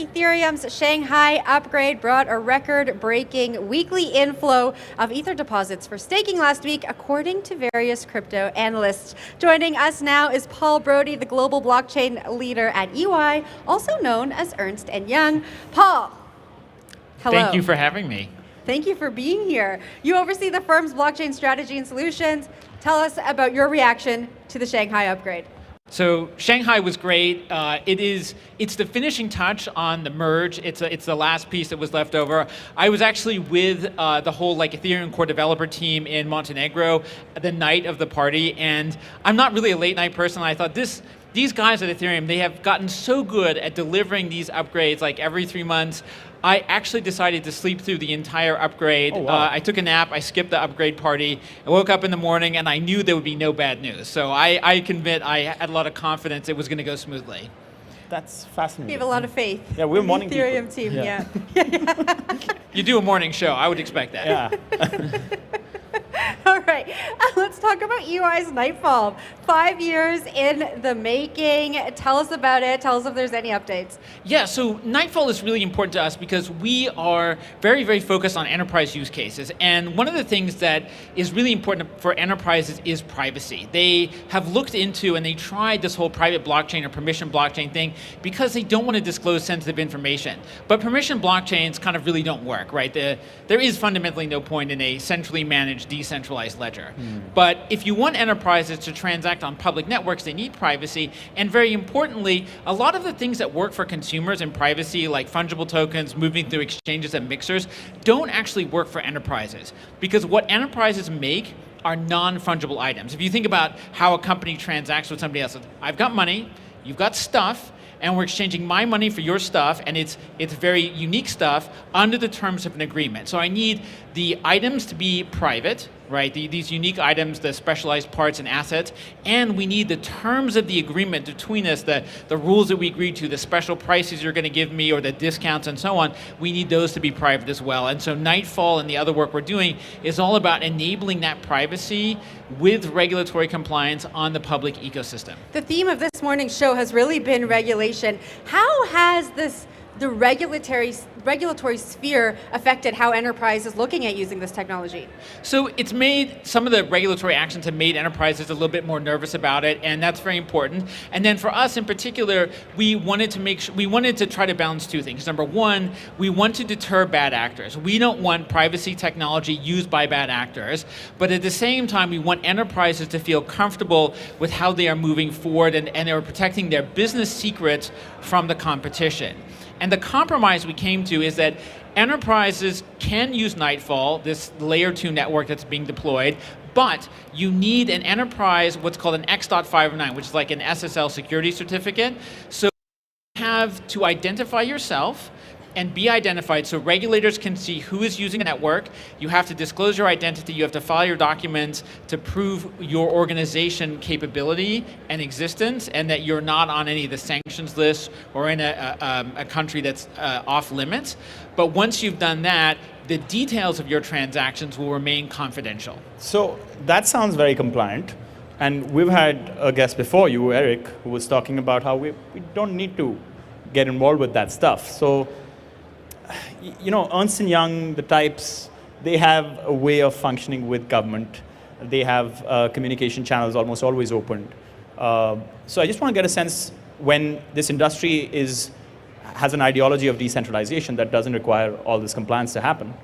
Ethereum's Shanghai upgrade brought a record-breaking weekly inflow of Ether deposits for staking last week, according to various crypto analysts. Joining us now is Paul Brody, the global blockchain leader at EY, also known as Ernst & Young. Paul, hello. Thank you for having me. Thank you for being here. You oversee the firm's blockchain strategy and solutions. Tell us about your reaction to the Shanghai upgrade. So Shanghai was great. It's the finishing touch on the merge. It's the last piece that was left over. I was actually with the whole Ethereum core developer team in Montenegro the night of the party, and I'm not really a late night person. I thought these guys at Ethereum, they have gotten so good at delivering these upgrades every 3 months. I actually decided to sleep through the entire upgrade. Oh, wow. I took a nap, I skipped the upgrade party, I woke up in the morning and I knew there would be no bad news. So I can admit I had a lot of confidence it was going to go smoothly. That's fascinating. You have a lot of faith. Yeah, we're in morning the Ethereum people. team, yeah. You do a morning show, I would expect that. Yeah. All right, let's talk about EY's Nightfall. 5 years in the making. Tell us about it. Tell us if there's any updates. Yeah, so Nightfall is really important to us because we are very, very focused on enterprise use cases. And one of the things that is really important for enterprises is privacy. They have looked into and they tried this whole private blockchain or permission blockchain thing because they don't want to disclose sensitive information. But permission blockchains kind of really don't work, right? There is fundamentally no point in a centrally managed, decentralized ledger. But if you want enterprises to transact on public networks, they need privacy. And very importantly, a lot of the things that work for consumers in privacy, like fungible tokens, moving through exchanges and mixers, don't actually work for enterprises. Because what enterprises make are non-fungible items. If you think about how a company transacts with somebody else, I've got money, you've got stuff, and we're exchanging my money for your stuff, and it's very unique stuff under the terms of an agreement. So I need the items to be private, right? These unique items, the specialized parts and assets, and we need the terms of the agreement between us, the rules that we agreed to, the special prices you're going to give me, or the discounts and so on. We need those to be private as well. And so Nightfall and the other work we're doing is all about enabling that privacy with regulatory compliance on the public ecosystem. The theme of this morning's show has really been regulation. How has the regulatory sphere affected how enterprise is looking at using this technology? So it's made, some of the regulatory actions have made enterprises a little bit more nervous about it, and that's very important. And then for us in particular, we wanted to try to balance two things. Number one, we want to deter bad actors. We don't want privacy technology used by bad actors, but at the same time, we want enterprises to feel comfortable with how they are moving forward and they are protecting their business secrets from the competition. And the compromise we came to is that enterprises can use Nightfall, this layer 2 network that's being deployed, but you need an enterprise, what's called an X.509, which is like an SSL security certificate. So you have to identify yourself and be identified so regulators can see who is using a network. You have to disclose your identity, you have to file your documents to prove your organization capability and existence, and that you're not on any of the sanctions lists or in a country that's off limits. But once you've done that, the details of your transactions will remain confidential. So that sounds very compliant. And we've had a guest before you, Eric, who was talking about how we don't need to get involved with that stuff. So, Ernst & Young, the types, they have a way of functioning with government. They have communication channels almost always opened. So I just want to get a sense, when this industry has an ideology of decentralization that doesn't require all this compliance to happen,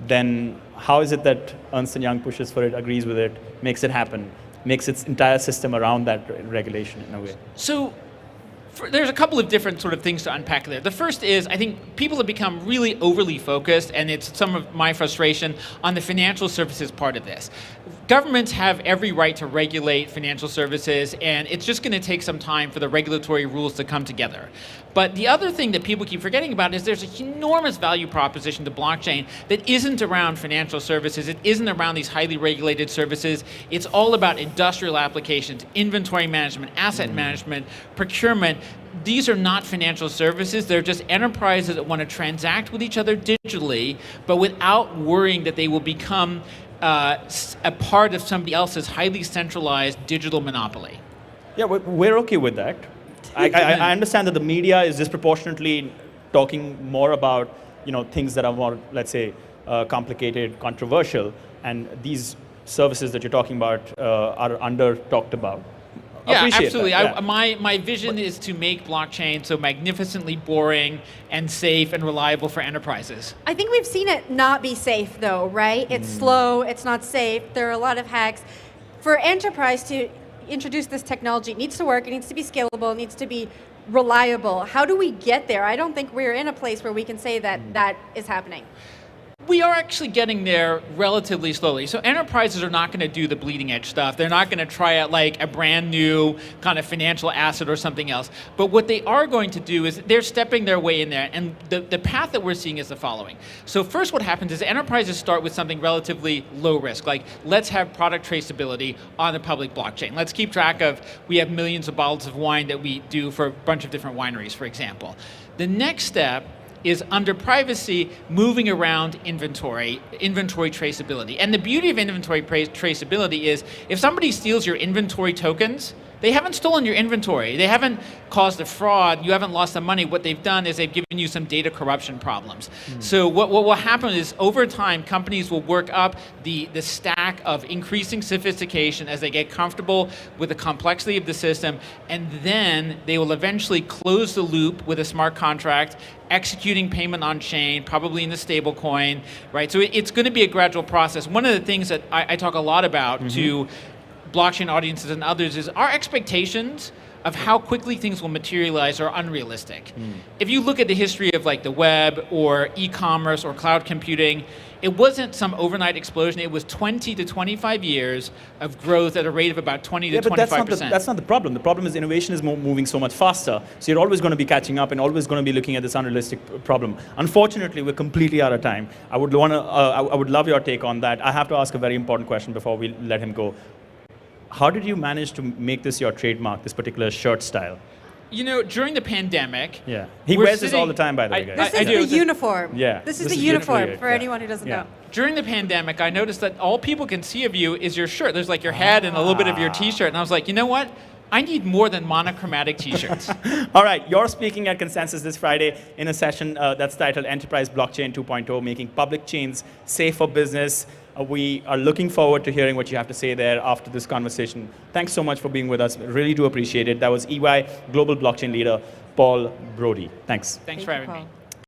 then how is it that Ernst & Young pushes for it, agrees with it, makes it happen, makes its entire system around that regulation in a way? So, there's a couple of different sort of things to unpack there. The first is, I think people have become really overly focused, and it's some of my frustration, on the financial services part of this. Governments have every right to regulate financial services, and it's just going to take some time for the regulatory rules to come together. But the other thing that people keep forgetting about is there's an enormous value proposition to blockchain that isn't around financial services, it isn't around these highly regulated services, it's all about industrial applications, inventory management, asset management, procurement. These are not financial services, they're just enterprises that want to transact with each other digitally, but without worrying that they will become a part of somebody else's highly centralized digital monopoly. Yeah, we're okay with that. I understand that the media is disproportionately talking more about things that are more, let's say, complicated, controversial, and these services that you're talking about are under talked about. Yeah, Appreciate absolutely. that, yeah. My vision is to make blockchain so magnificently boring and safe and reliable for enterprises. I think we've seen it not be safe though, right? It's slow, it's not safe, there are a lot of hacks. For enterprise to introduce this technology, it needs to work, it needs to be scalable, it needs to be reliable. How do we get there? I don't think we're in a place where we can say that that is happening. We are actually getting there relatively slowly. So enterprises are not going to do the bleeding edge stuff. They're not going to try out like a brand new kind of financial asset or something else. But what they are going to do is they're stepping their way in there. And the path that we're seeing is the following. So first what happens is enterprises start with something relatively low risk. Like let's have product traceability on the public blockchain. Let's keep track of, we have millions of bottles of wine that we do for a bunch of different wineries, for example. The next step is under privacy, moving around inventory traceability. And the beauty of inventory traceability is if somebody steals your inventory tokens, they haven't stolen your inventory. They haven't caused a fraud. You haven't lost the money. What they've done is they've given you some data corruption problems. So what will happen is over time, companies will work up the stack of increasing sophistication as they get comfortable with the complexity of the system, and then they will eventually close the loop with a smart contract, executing payment on chain, probably in the stable coin, right? So it's going to be a gradual process. One of the things that I talk a lot about to blockchain audiences and others is our expectations of how quickly things will materialize are unrealistic. If you look at the history of like the web or e-commerce or cloud computing, it wasn't some overnight explosion. It was 20 to 25 years of growth at a rate of about 20 to 25%. But that's not the problem. The problem is innovation is moving so much faster. So you're always going to be catching up and always going to be looking at this unrealistic problem. Unfortunately, we're completely out of time. I would love your take on that. I have to ask a very important question before we let him go. How did you manage to make this your trademark, this particular shirt style? During the pandemic, he wears this all the time, by the way, guys. This is the uniform. Yeah, this is the uniform for anyone who doesn't know. During the pandemic, I noticed that all people can see of you is your shirt. There's like your head and a little bit of your t-shirt, and I was like, you know what? I need more than monochromatic t-shirts. All right, you're speaking at Consensus this Friday in a session that's titled Enterprise Blockchain 2.0, Making Public Chains Safe for Business. We are looking forward to hearing what you have to say there after this conversation. Thanks so much for being with us. Really do appreciate it. That was EY Global Blockchain Leader, Paul Brody. Thanks. Thanks for having me.